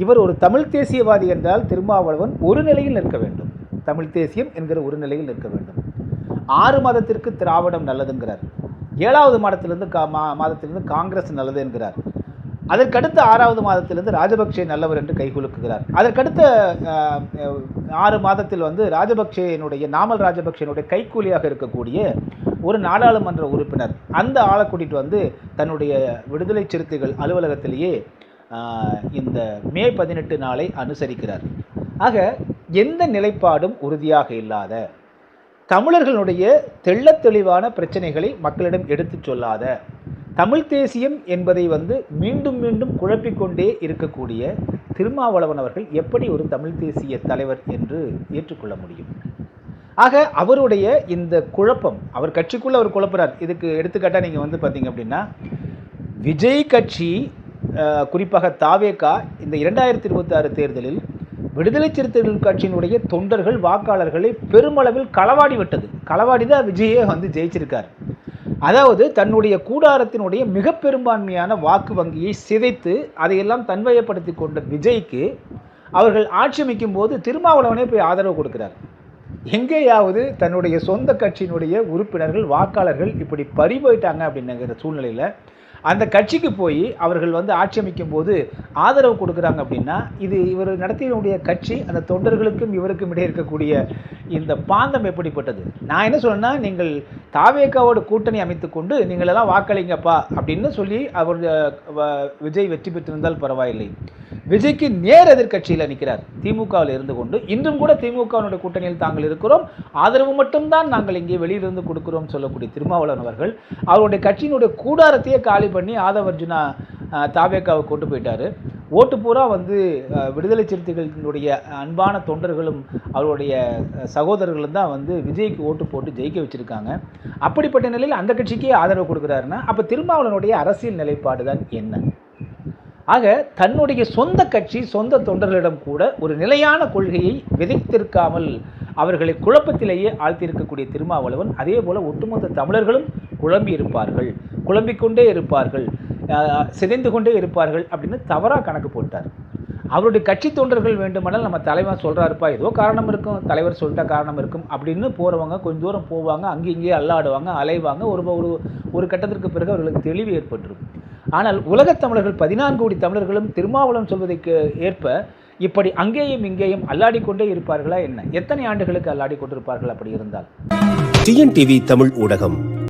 இவர் ஒரு தமிழ் தேசியவாதி என்றால் திருமாவளவன் ஒரு நிலையில் நிற்க வேண்டும். தமிழ் தேசியம் என்கிற ஒரு நிலையில் நிற்க வேண்டும். 6 மாதத்திற்கு திராவிடம் நல்லதுங்கிறார். 7வது மாதத்திலிருந்து காங்கிரஸ் நல்லது என்கிறார். அதற்கடுத்த 6வது மாதத்திலிருந்து ராஜபக்சே நல்லவர் என்று கைகுலுக்குகிறார். அதற்கடுத்த 6 மாதத்தில் நாமல் ராஜபக்சேனுடைய கைக்கூலியாக இருக்கக்கூடிய ஒரு நாடாளுமன்ற உறுப்பினர் அந்த ஆளை கூட்டிட்டு தன்னுடைய விடுதலை சிறுத்தைகள் அலுவலகத்திலேயே இந்த மே 18 நாளை அனுசரிக்கிறார். ஆக எந்த நிலைப்பாடும் உறுதியாக இல்லாத, தமிழர்களுடைய தெள்ளத் தெளிவான பிரச்சனைகளை மக்களிடம் எடுத்துச் சொல்லாத, தமிழ் தேசியம் என்பதை மீண்டும் மீண்டும் குழப்பிக்கொண்டே இருக்கக்கூடிய திருமாவளவன் அவர்கள் எப்படி ஒரு தமிழ் தேசிய தலைவர் என்று ஏற்றுக்கொள்ள முடியும்? ஆக அவருடைய இந்த குழப்பம், அவர் கட்சிக்குள்ள அவர் குழப்புறார். இதுக்கு எடுத்துக்காட்டாக நீங்கள் பார்த்தீங்க அப்படின்னா, விஜய் கட்சி குறிப்பாக தாவேகா இந்த 2026 தேர்தலில் விடுதலை சிறுத்தைகள் கட்சியினுடைய தொண்டர்கள் வாக்காளர்களை பெருமளவில் களவாடி தான் விஜயே ஜெயிச்சிருக்கார். அதாவது தன்னுடைய கூடாரத்தினுடைய மிக பெரும்பான்மையான வாக்கு வங்கியை சிதைத்து அதையெல்லாம் தன்வயப்படுத்தி கொண்ட விஜய்க்கு அவர்கள் ஆட்சி அமைக்கும் போது திருமாவளவனே போய் ஆதரவு கொடுக்கிறார். எங்கேயாவது தன்னுடைய சொந்த கட்சியினுடைய உறுப்பினர்கள் வாக்காளர்கள் இப்படி பறி போயிட்டாங்க அப்படிங்கிற சூழ்நிலையில் அந்த கட்சிக்கு போய் அவர்கள் ஆட்சி அமைக்கும் போது ஆதரவு கொடுக்குறாங்க அப்படின்னா, இது இவர் நடத்தினுடைய கட்சி அந்த தொண்டர்களுக்கும் இவருக்கும் இடையே இருக்கக்கூடிய இந்த பாந்தம் எப்படிப்பட்டது? நான் என்ன சொல்றேன்னா, நீங்கள் தாவேகாவோட கூட்டணி அமைத்து கொண்டு நீங்கள் எல்லாம் வாக்களிங்கப்பா அப்படின்னு சொல்லி அவர் விஜய் வெற்றி பெற்றிருந்தால் பரவாயில்லை. விஜய்க்கு நேர் எதிர்கட்சியில் நிற்கிறார். திமுகவில் இருந்து கொண்டு இன்றும் கூட திமுகவினுடைய கூட்டணியில் தாங்கள் இருக்கிறோம், ஆதரவு மட்டும்தான் நாங்கள் இங்கே வெளியிலிருந்து கொடுக்கிறோம் சொல்லக்கூடிய திருமாவளவன் அவர்கள் அவருடைய கட்சியினுடைய கூடாரத்தையே காலி பண்ணி ஆதவர்ஜுனா தாவேகாவை கொண்டு போயிட்டார். ஓட்டு பூரா விடுதலை சிறுத்தைகளினுடைய அன்பான தொண்டர்களும் அவருடைய சகோதரர்களும் தான் விஜய்க்கு ஓட்டு போட்டு ஜெயிக்க வச்சுருக்காங்க. அப்படிப்பட்ட நிலையில் அந்த கட்சிக்கே ஆதரவு கொடுக்குறாருன்னா அப்போ திருமாவளவனுடைய அரசியல் நிலைப்பாடு தான் என்ன? ஆக தன்னுடைய சொந்த கட்சி சொந்த தொண்டர்களிடம் கூட ஒரு நிலையான கொள்கையை விதைத்திருக்காமல் அவர்களை குழப்பத்திலேயே ஆழ்த்தியிருக்கக்கூடிய திருமாவளவன் அதே போல் ஒட்டுமொத்த தமிழர்களும் குழம்பிக்கொண்டே இருப்பார்கள், சிதைந்து கொண்டே இருப்பார்கள் அப்படின்னு தவறாக கணக்கு போட்டார். அவருடைய கட்சி தொண்டர்கள் வேண்டுமானால் நம்ம தலைவர் சொல்கிறாருப்பா, ஏதோ காரணம் இருக்கும், தலைவர் சொல்லிட்டா காரணம் இருக்கும் அப்படின்னு போகிறவங்க கொஞ்சம் தூரம் போவாங்க, அங்கே இங்கே அல்லாடுவாங்க, அலைவாங்க. ஒரு கட்டத்திற்கு பிறகு அவர்களுக்கு தெளிவு ஏற்பட்டுரும். ஆனால் உலகத் தமிழர்கள் 14 கோடி தமிழர்களும் திருமாவளவன் சொல்வதற்கு ஏற்ப இப்படி அங்கேயும் இங்கேயும் அல்லாடிக்கொண்டே இருப்பார்களா என்ன? எத்தனை ஆண்டுகளுக்கு அல்லாடி கொண்டிருப்பார்கள் அப்படி இருந்தால்? டிஎன்டிவி தமிழ் ஊடகம்.